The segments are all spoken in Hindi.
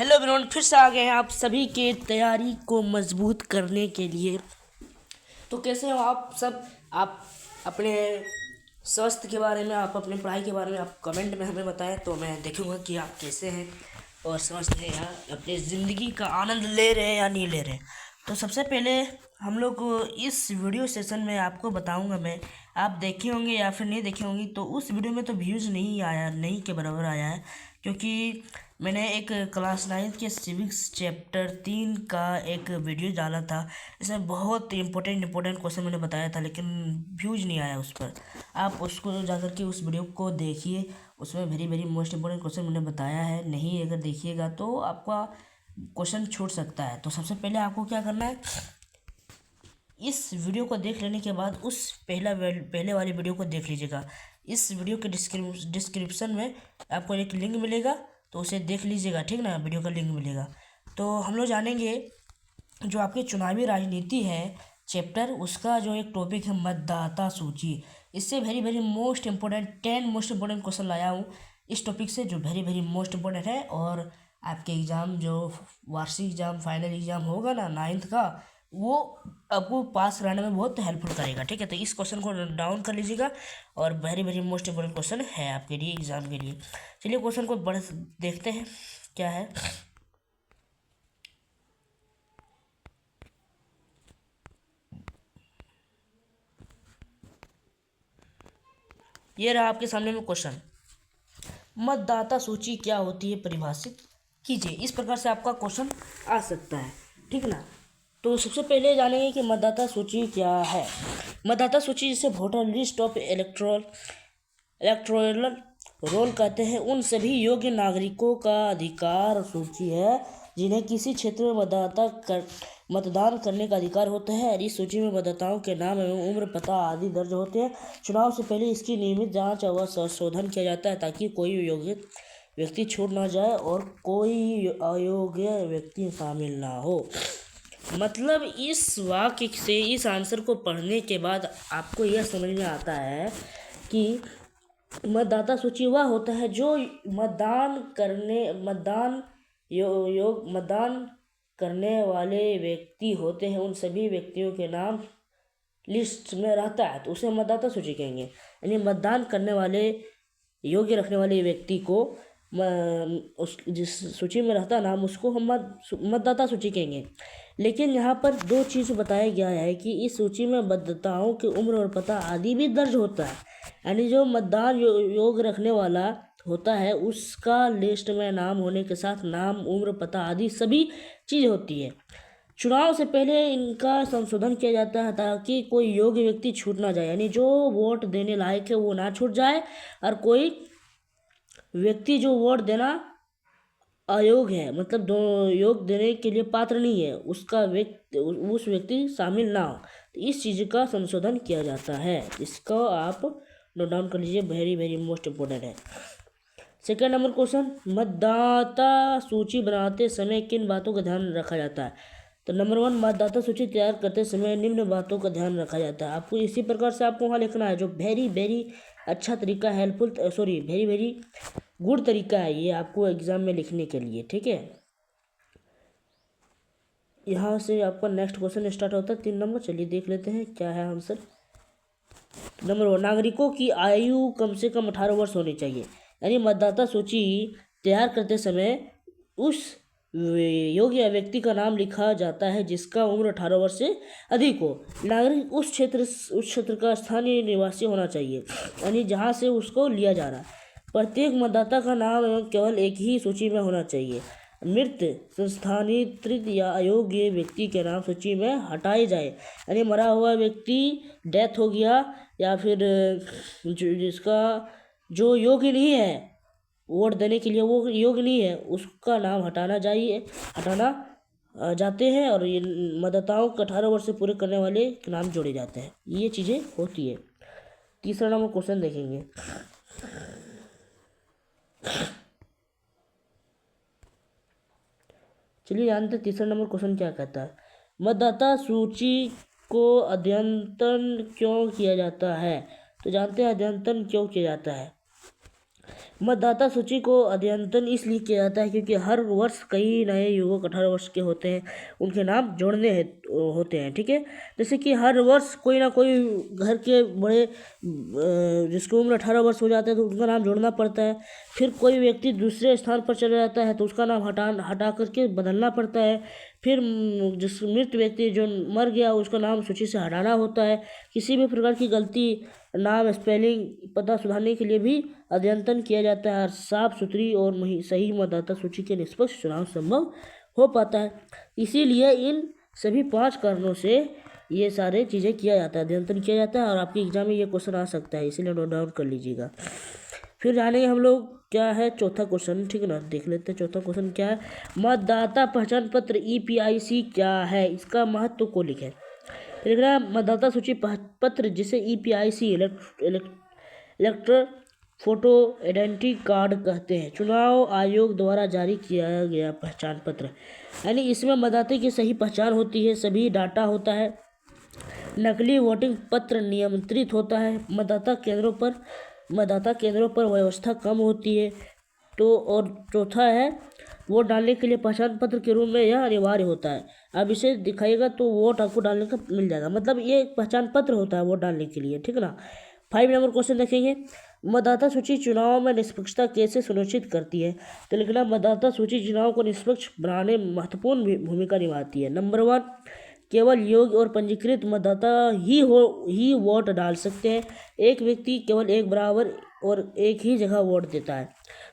हेलो एवरीवन, फिर से आ गए हैं आप सभी के तैयारी को मजबूत करने के लिए। तो कैसे हो आप सब? आप अपने स्वास्थ्य के बारे में, आप अपने पढ़ाई के बारे में आप कमेंट में हमें बताएं, तो मैं देखूंगा कि आप कैसे हैं और स्वस्थ हैं या अपनी ज़िंदगी का आनंद ले रहे हैं या नहीं ले रहे हैं। तो सबसे पहले हम लोग इस वीडियो सेशन में आपको बताऊंगा मैं, आप देखे होंगे या फिर नहीं देखे होंगे, तो उस वीडियो में तो व्यूज़ नहीं आया, नहीं के बराबर आया है, क्योंकि मैंने एक क्लास 9 के सिविक्स चैप्टर 3 का एक वीडियो डाला था। इसमें बहुत इंपॉर्टेंट क्वेश्चन मैंने बताया था, लेकिन व्यूज नहीं आया उस पर। आप उसको जाकर के उस वीडियो को देखिए, उसमें very very most important question मैंने बताया है। नहीं अगर देखिएगा तो आपका क्वेश्चन छूट सकता है। तो सबसे पहले आपको क्या करना है, इस वीडियो को देख लेने के बाद उस पहले वाली वीडियो को देख लीजिएगा। इस वीडियो के डिस्क्रिप्शन में आपको एक लिंक मिलेगा, तो उसे देख लीजिएगा, ठीक ना। वीडियो का लिंक मिलेगा। तो हम लोग जानेंगे जो आपकी चुनावी राजनीति है चैप्टर, उसका जो एक टॉपिक है मतदाता सूची। इससे very very most important 10 most important question लाया हूँ इस टॉपिक से, जो वेरी वेरी मोस्ट इंपॉर्टेंट है। और आपके एग्ज़ाम, जो वार्षिक एग्ज़ाम, फाइनल एग्ज़ाम होगा ना 9th का, वो आपको पास कराने में बहुत हेल्पफुल करेगा, ठीक है। तो इस क्वेश्चन को डाउन कर लीजिएगा, और very very most important question है आपके लिए, एग्ज़ाम के लिए। चलिए क्वेश्चन को बड़े देखते हैं क्या है। ये रहा आपके सामने में क्वेश्चन, मतदाता सूची क्या होती है, परिभाषित कीजिए। इस प्रकार से आपका क्वेश्चन आ सकता है, ठीक ना। तो सबसे पहले जानेंगे कि मतदाता सूची क्या है। मतदाता सूची जिसे voter list of electoral roll कहते हैं, उन सभी योग्य नागरिकों का अधिकार सूची है जिन्हें किसी क्षेत्र में मतदान करने का अधिकार होता है। और इस सूची में मतदाताओं के नाम एवं उम्र, पता आदि दर्ज होते हैं। चुनाव से पहले इसकी नियमित जांच व संशोधन किया जाता है, ताकि कोई योग्य व्यक्ति छूट ना जाए और कोई अयोग्य व्यक्ति शामिल ना हो। मतलब इस वाक्य से, इस आंसर को पढ़ने के बाद आपको यह समझ में आता है कि मतदाता सूची वह होता है जो मतदान करने वाले व्यक्ति होते हैं, उन सभी व्यक्तियों के नाम लिस्ट में रहता है, तो उसे मतदाता सूची कहेंगे। यानी मतदान करने वाले, योग्य रखने वाले व्यक्ति को उस जिस सूची में रहता नाम, उसको हम मतदाता सूची कहेंगे। लेकिन यहाँ पर दो चीज़ बताया गया है कि इस सूची में मतदाताओं की उम्र और पता आदि भी दर्ज होता है। यानी जो मतदान योग्य रखने वाला होता है, उसका लिस्ट में नाम होने के साथ नाम, उम्र, पता आदि सभी चीज़ होती है। चुनाव से पहले इनका संशोधन किया जाता है, ताकि कोई योग्य व्यक्ति छूट ना जाए, यानी जो वोट देने लायक है वो ना छूट जाए, और कोई व्यक्ति जो वोट देना अयोग्य है, मतलब दो योग देने के लिए पात्र नहीं है, उस व्यक्ति शामिल ना हो, तो इस चीज़ का संशोधन किया जाता है। इसको आप नोट डाउन कर लीजिए, वेरी वेरी मोस्ट इम्पोर्टेंट है। सेकेंड नंबर क्वेश्चन, मतदाता सूची बनाते समय किन बातों का ध्यान रखा जाता है। तो नंबर 1, मतदाता सूची तैयार करते समय निम्न बातों का ध्यान रखा जाता है। आपको इसी प्रकार से आपको वहाँ लिखना है, जो वेरी वेरी अच्छा तरीका, वेरी वेरी गुड तरीका है ये आपको एग्जाम में लिखने के लिए, ठीक है। यहाँ से आपका नेक्स्ट क्वेश्चन स्टार्ट होता है 3 नंबर। चलिए देख लेते हैं क्या है आंसर। नंबर 1, नागरिकों की आयु कम से कम 18 वर्ष होनी चाहिए। यानी मतदाता सूची तैयार करते समय उस योग्य व्यक्ति का नाम लिखा जाता है जिसका उम्र 18 वर्ष से अधिक हो। नागरिक उस क्षेत्र का स्थानीय निवासी होना चाहिए, यानी जहाँ से उसको लिया जा रहा है। प्रत्येक मतदाता का नाम केवल एक ही सूची में होना चाहिए। मृत, संस्थानित्रित या अयोग्य व्यक्ति के नाम सूची में हटाए जाए, यानी मरा हुआ व्यक्ति, डेथ हो गया, या फिर जिसका जो योग्य नहीं है वोट देने के लिए, वो योग्य नहीं है, उसका नाम हटाना जाते हैं, और ये मतदाताओं को 18 वर्ष से पूरे करने वाले के नाम जोड़े जाते हैं। ये चीज़ें होती है। तीसरा नंबर क्वेश्चन देखेंगे। चलिए जानते हैं तीसरा नंबर क्वेश्चन क्या कहता है। मतदाता सूची को अद्यतन क्यों किया जाता है। तो जानते हैं अद्यतन क्यों किया जाता है। मतदाता सूची को अद्यतन इसलिए किया जाता है क्योंकि हर वर्ष कई नए युवक 18 वर्ष के होते हैं, उनके नाम जोड़ने होते हैं। ठीक है, जैसे कि हर वर्ष कोई ना कोई घर के बड़े जिसकी उम्र 18 वर्ष हो जाता है तो उनका नाम जोड़ना पड़ता है। फिर कोई व्यक्ति दूसरे स्थान पर चला जाता है तो उसका नाम हटा करके बदलना पड़ता है। फिर जिस मृत व्यक्ति जो मर गया उसका नाम सूची से हटाना होता है। किसी भी प्रकार की गलती, नाम, स्पेलिंग, पता सुधारने के लिए भी अद्यतन किया जाता है और साफ सुथरी और सही मतदाता सूची के निष्पक्ष चुनाव संभव हो पाता है। इसीलिए इन सभी 5 कारणों से ये सारे चीज़ें किया जाता है, अद्यतन किया जाता है और आपके एग्जाम में ये क्वेश्चन आ सकता है, इसीलिए नोट डाउन कर लीजिएगा। फिर जानेंगे हम लोग क्या है चौथा क्वेश्चन। ठीक है ना, देख लेते हैं चौथा क्वेश्चन क्या है। मतदाता पहचान पत्र EPIC क्या है, इसका महत्व को लिखें। लिख रहा है मतदाता सूची पत्र जिसे EPIC इलेक्टर फोटो आइडेंटिटी कार्ड कहते हैं, चुनाव आयोग द्वारा जारी किया गया पहचान पत्र। यानी इसमें मतदाता की सही पहचान होती है, सभी डाटा होता है। नकली वोटिंग पत्र नियंत्रित होता है। मतदाता केंद्रों पर व्यवस्था कम होती है। तो और चौथा है वोट डालने के लिए पहचान पत्र के रूप में यह अनिवार्य होता है। अब इसे दिखाइएगा तो वोट आपको डालने का मिल जाएगा, मतलब ये एक पहचान पत्र होता है वोट डालने के लिए। ठीक है ना। 5 नंबर क्वेश्चन देखेंगे, मतदाता सूची चुनाव में निष्पक्षता कैसे सुनिश्चित करती है। तो लिखना मतदाता सूची चुनाव को निष्पक्ष बनाने में महत्वपूर्ण भूमिका निभाती है। नंबर 1, केवल योग्य और पंजीकृत मतदाता ही वोट डाल सकते हैं। एक व्यक्ति केवल एक बराबर और एक ही जगह वोट देता है,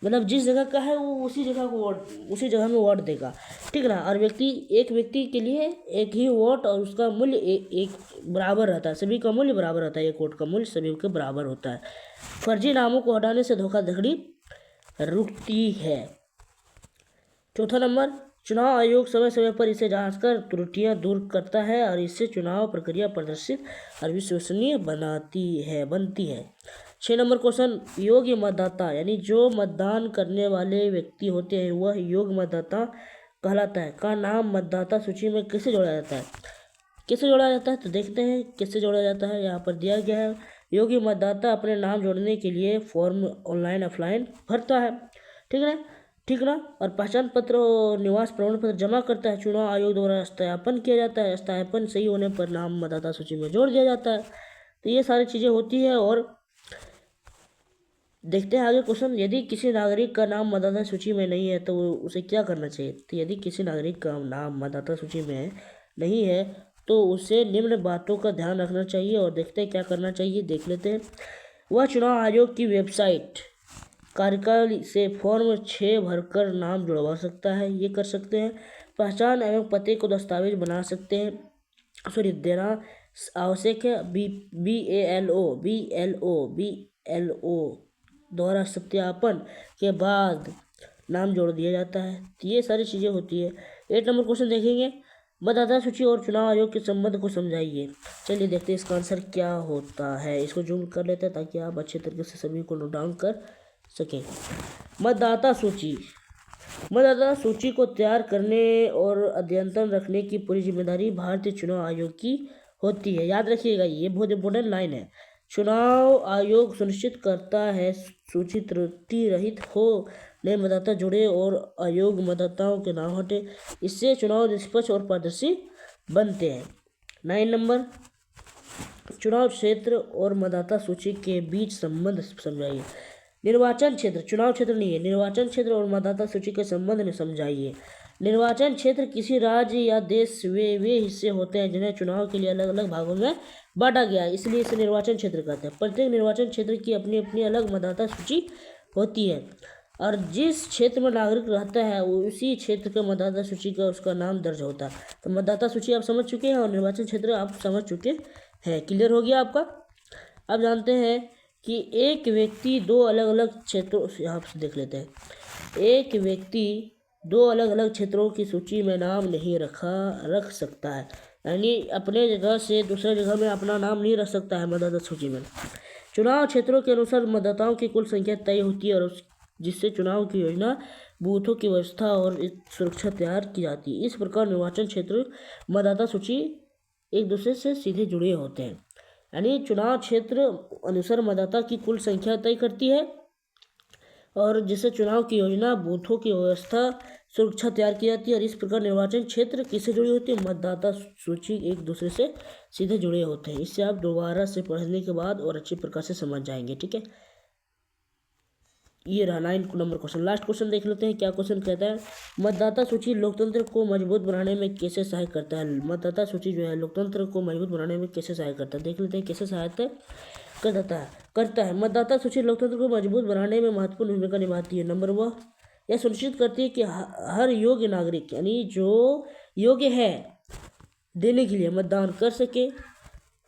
मतलब जिस जगह का है वो उसी जगह में वोट देगा। ठीक ना। और एक व्यक्ति के लिए एक ही वोट और उसका मूल्य एक बराबर रहता है, सभी का मूल्य बराबर रहता है, एक वोट का मूल्य सभी के बराबर होता है। फर्जी नामों को हटाने से धोखाधड़ी रुकती है। चौथा नंबर, चुनाव आयोग समय समय पर इसे जांचकर त्रुटियां दूर करता है और इससे चुनाव प्रक्रिया पारदर्शी और विश्वसनीय बनती है। 6 नंबर क्वेश्चन, योग्य मतदाता यानी जो मतदान करने वाले व्यक्ति होते हैं वह योग्य मतदाता कहलाता है का नाम मतदाता सूची में कैसे जोड़ा जाता है। तो देखते हैं कैसे जोड़ा जाता है। यहाँ पर दिया गया है, योग्य मतदाता अपने नाम जोड़ने के लिए फॉर्म ऑनलाइन ऑफलाइन भरता है। ठीक ना। और पहचान पत्र और निवास प्रमाण पत्र जमा करता है। चुनाव आयोग द्वारा सत्यापन किया जाता है। सत्यापन सही होने पर नाम मतदाता सूची में जोड़ दिया जाता है। तो ये सारी चीज़ें होती है। और देखते हैं आगे क्वेश्चन, यदि किसी नागरिक का नाम मतदाता सूची में नहीं है तो उसे क्या करना चाहिए। तो यदि किसी नागरिक का नाम मतदाता सूची में नहीं है तो उसे निम्न बातों का ध्यान रखना चाहिए। और देखते हैं क्या करना चाहिए, देख लेते हैं। वह चुनाव आयोग की वेबसाइट कार्यकाल से फॉर्म 6 भरकर नाम जुड़वा सकता है, ये कर सकते हैं। पहचान एवं पते को दस्तावेज बना सकते हैं, देना आवश्यक है। BLO द्वारा सत्यापन के बाद नाम जोड़ दिया जाता है। तो ये सारी चीज़ें होती है। 8 नंबर क्वेश्चन देखेंगे, मतदाता सूची और चुनाव आयोग के संबंध को समझाइए। चलिए देखते हैं इसका आंसर क्या होता है। इसको जूम कर लेते हैं ताकि आप अच्छे तरीके से सभी को नोट डाउन कर सकें। मतदाता सूची को तैयार करने और अद्यतन रखने की पूरी जिम्मेदारी भारतीय चुनाव आयोग की होती है। याद रखिएगा, ये बहुत इंपॉर्टेंट लाइन है। चुनाव आयोग सुनिश्चित करता है सूची त्रुटि रहित हो, नए मतदाता जुड़े और अयोग्य मतदाताओं के नाम हटे। इससे चुनाव निष्पक्ष और पारदर्शी बनते हैं। 9 नंबर, चुनाव क्षेत्र और मतदाता सूची के बीच संबंध समझाइए। निर्वाचन क्षेत्र, चुनाव क्षेत्र नहीं है, निर्वाचन क्षेत्र और मतदाता सूची के संबंध में समझाइए। निर्वाचन क्षेत्र किसी राज्य या देश वे हिस्से होते हैं जिन्हें चुनाव के लिए अलग अलग भागों में बांटा गया है, इसलिए इसे निर्वाचन क्षेत्र कहते हैं। प्रत्येक निर्वाचन क्षेत्र की अपनी अपनी अलग मतदाता सूची होती है और जिस क्षेत्र में नागरिक रहता है उसी क्षेत्र के मतदाता सूची का उसका नाम दर्ज होता है। तो मतदाता सूची आप समझ चुके हैं और निर्वाचन क्षेत्र आप समझ चुके हैं। क्लियर हो गया आपका। अब जानते हैं कि एक व्यक्ति 2 अलग अलग क्षेत्रों से, यहाँ से देख लेते हैं। एक व्यक्ति 2 अलग अलग क्षेत्रों की सूची में नाम नहीं रख सकता है, यानी अपने जगह से दूसरे जगह में अपना नाम नहीं रख सकता है मतदाता सूची में। चुनाव क्षेत्रों के अनुसार मतदाताओं की कुल संख्या तय होती है और जिससे चुनाव की योजना, बूथों की व्यवस्था और सुरक्षा तैयार की जाती है। इस प्रकार निर्वाचन क्षेत्र मतदाता सूची एक दूसरे से सीधे जुड़े होते हैं, यानी चुनाव क्षेत्र अनुसार मतदाता की कुल संख्या तय करती है और जिससे चुनाव की योजना, बूथों की व्यवस्था, सुरक्षा तैयार की जाती है। और इस प्रकार निर्वाचन क्षेत्र किससे जुड़ी होती है? मतदाता सूची एक दूसरे से सीधे जुड़े होते हैं। इससे आप दोबारा से पढ़ने के बाद और अच्छी प्रकार से समझ जाएंगे। ठीक है, ये रहा 9 नंबर क्वेश्चन। लास्ट क्वेश्चन देख लेते हैं, क्या क्वेश्चन कहता है? मतदाता सूची लोकतंत्र को मजबूत बनाने में कैसे सहायक करता है? मतदाता सूची जो है लोकतंत्र को मजबूत बनाने में कैसे सहायक करता है? देख लेते हैं कैसे सहायता करता है। मतदाता सूची लोकतंत्र को मजबूत बनाने में महत्वपूर्ण भूमिका निभाती है। नंबर 1, यह सुनिश्चित करती है कि हर योग्य नागरिक, यानी जो योग्य है देने के लिए, मतदान कर सके।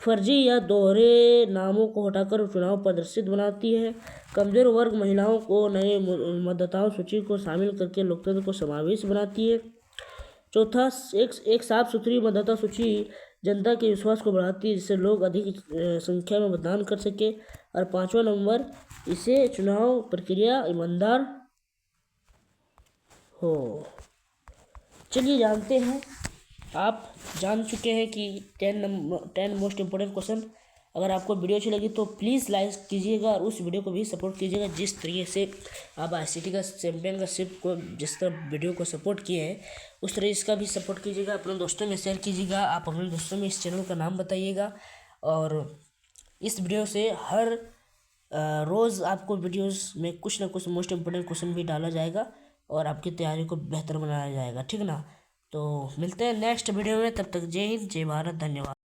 फर्जी या दोहरे नामों को हटाकर चुनाव पारदर्शिता बनाती है। कमजोर वर्ग, महिलाओं को नए मतदाताओं सूची को शामिल करके लोकतंत्र को समावेश बनाती है। चौथा, एक साफ सुथरी मतदाता सूची जनता के विश्वास को बढ़ाती है, जिससे लोग अधिक संख्या में मतदान कर सके। और 5वां नंबर, इसे चुनाव प्रक्रिया ईमानदार हो। चलिए जानते हैं, आप जान चुके हैं कि 10 मोस्ट इम्पोर्टेंट क्वेश्चन। अगर आपको वीडियो अच्छी लगी तो प्लीज़ लाइक कीजिएगा और उस वीडियो को भी सपोर्ट कीजिएगा। जिस तरीके से आप ICT का चैम्पियनशिप को जिस तरह वीडियो को सपोर्ट किए हैं, उस तरह इसका भी सपोर्ट कीजिएगा, अपने दोस्तों में शेयर कीजिएगा। आप अपने दोस्तों में इस चैनल का नाम बताइएगा। और इस वीडियो से हर रोज़ आपको वीडियोस में कुछ ना कुछ मोस्ट इम्पोर्टेंट क्वेश्चन भी डाला जाएगा और आपकी तैयारी को बेहतर बनाया जाएगा। ठीक ना? तो मिलते हैं नेक्स्ट वीडियो में, तब तक जय हिंद, जय भारत, धन्यवाद।